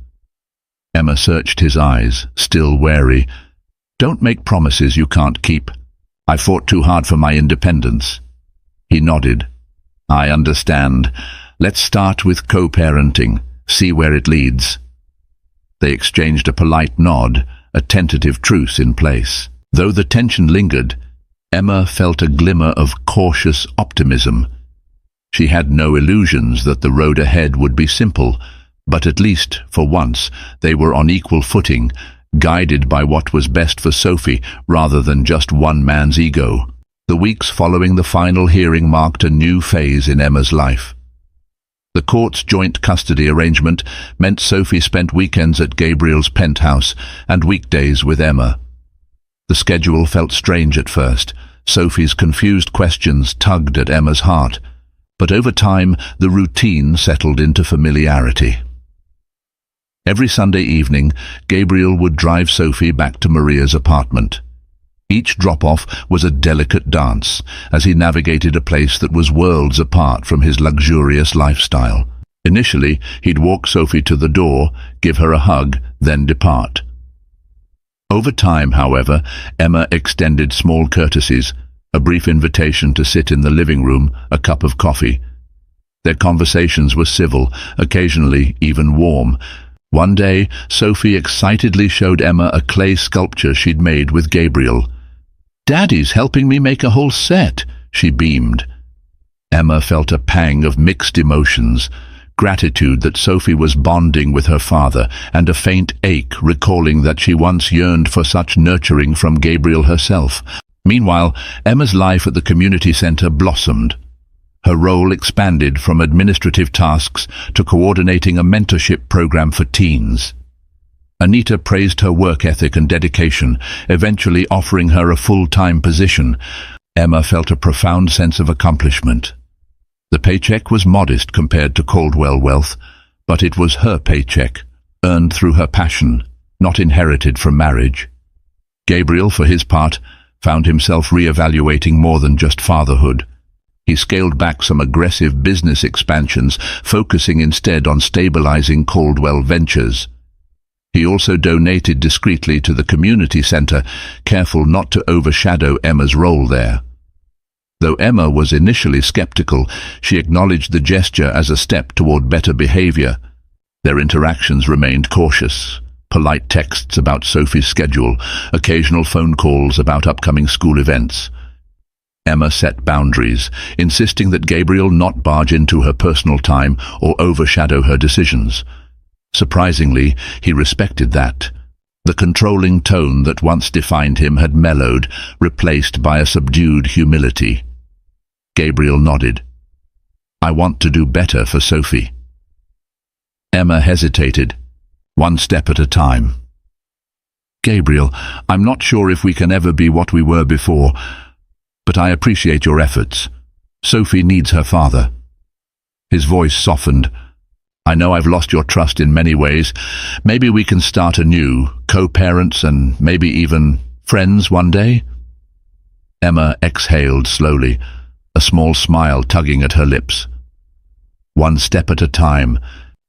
Emma searched his eyes, still wary. Don't make promises you can't keep. I fought too hard for my independence. He nodded. I understand. Let's start with co-parenting, see where it leads. They exchanged a polite nod, a tentative truce in place. Though the tension lingered, Emma felt a glimmer of cautious optimism. She had no illusions that the road ahead would be simple, but at least, for once, they were on equal footing, guided by what was best for Sophie rather than just one man's ego. The weeks following the final hearing marked a new phase in Emma's life. The court's joint custody arrangement meant Sophie spent weekends at Gabriel's penthouse and weekdays with Emma. The schedule felt strange at first. Sophie's confused questions tugged at Emma's heart, but over time the routine settled into familiarity. Every Sunday evening, Gabriel would drive Sophie back to Maria's apartment. Each drop-off was a delicate dance, as he navigated a place that was worlds apart from his luxurious lifestyle. Initially, he'd walk Sophie to the door, give her a hug, then depart. Over time, however, Emma extended small courtesies, a brief invitation to sit in the living room, a cup of coffee. Their conversations were civil, occasionally even warm. One day, Sophie excitedly showed Emma a clay sculpture she'd made with Gabriel. "Daddy's helping me make a whole set," she beamed. Emma felt a pang of mixed emotions, gratitude that Sophie was bonding with her father, and a faint ache recalling that she once yearned for such nurturing from Gabriel herself. Meanwhile, Emma's life at the community centre blossomed. Her role expanded from administrative tasks to coordinating a mentorship program for teens. Anita praised her work ethic and dedication, eventually offering her a full-time position. Emma felt a profound sense of accomplishment. The paycheck was modest compared to Caldwell wealth, but it was her paycheck, earned through her passion, not inherited from marriage. Gabriel, for his part, found himself re-evaluating more than just fatherhood. He scaled back some aggressive business expansions, focusing instead on stabilizing Caldwell Ventures. He also donated discreetly to the community center, careful not to overshadow Emma's role there. Though Emma was initially skeptical, she acknowledged the gesture as a step toward better behavior. Their interactions remained cautious. Polite texts about Sophie's schedule, occasional phone calls about upcoming school events. Emma set boundaries, insisting that Gabriel not barge into her personal time or overshadow her decisions. Surprisingly, he respected that. The controlling tone that once defined him had mellowed, replaced by a subdued humility. Gabriel nodded. "I want to do better for Sophie." Emma hesitated, one step at a time. "Gabriel, I'm not sure if we can ever be what we were before, but I appreciate your efforts. Sophie needs her father." His voice softened. "I know I've lost your trust in many ways. Maybe we can start anew, co-parents and maybe even friends one day?" Emma exhaled slowly, a small smile tugging at her lips. "One step at a time.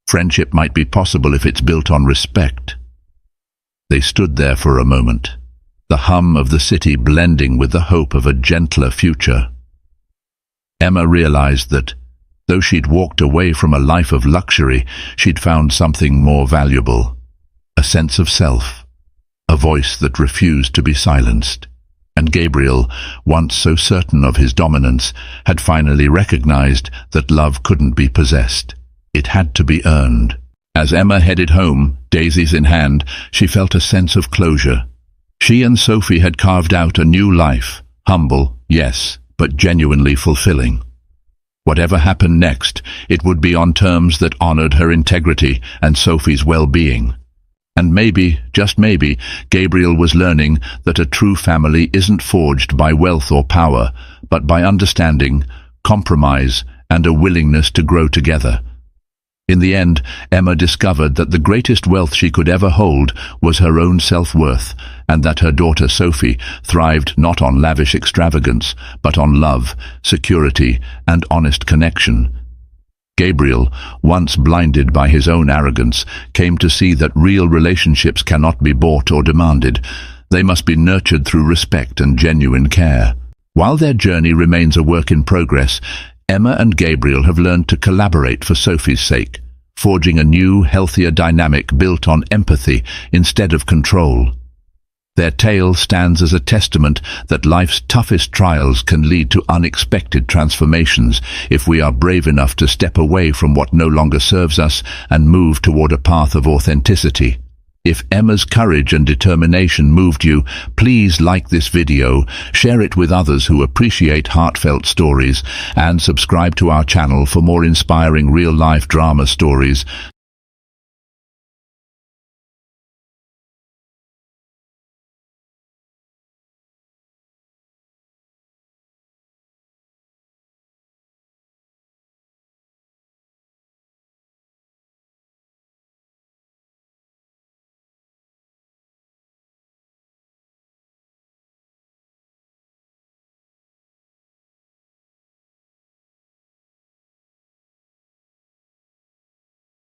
Friendship might be possible if it's built on respect." They stood there for a moment, the hum of the city blending with the hope of a gentler future. Emma realized that, though she'd walked away from a life of luxury, she'd found something more valuable. A sense of self, a voice that refused to be silenced. And Gabriel, once so certain of his dominance, had finally recognized that love couldn't be possessed. It had to be earned. As Emma headed home, daisies in hand, she felt a sense of closure. She and Sophie had carved out a new life, humble, yes, but genuinely fulfilling. Whatever happened next, it would be on terms that honored her integrity and Sophie's well-being. And maybe, just maybe, Gabriel was learning that a true family isn't forged by wealth or power, but by understanding, compromise, and a willingness to grow together. In the end, Emma discovered that the greatest wealth she could ever hold was her own self-worth, and that her daughter Sophie thrived not on lavish extravagance, but on love, security, and honest connection. Gabriel, once blinded by his own arrogance, came to see that real relationships cannot be bought or demanded. They must be nurtured through respect and genuine care. While their journey remains a work in progress, Emma and Gabriel have learned to collaborate for Sophie's sake, forging a new, healthier dynamic built on empathy instead of control. Their tale stands as a testament that life's toughest trials can lead to unexpected transformations if we are brave enough to step away from what no longer serves us and move toward a path of authenticity. If Emma's courage and determination moved you, please like this video, share it with others who appreciate heartfelt stories, and subscribe to our channel for more inspiring real-life drama stories.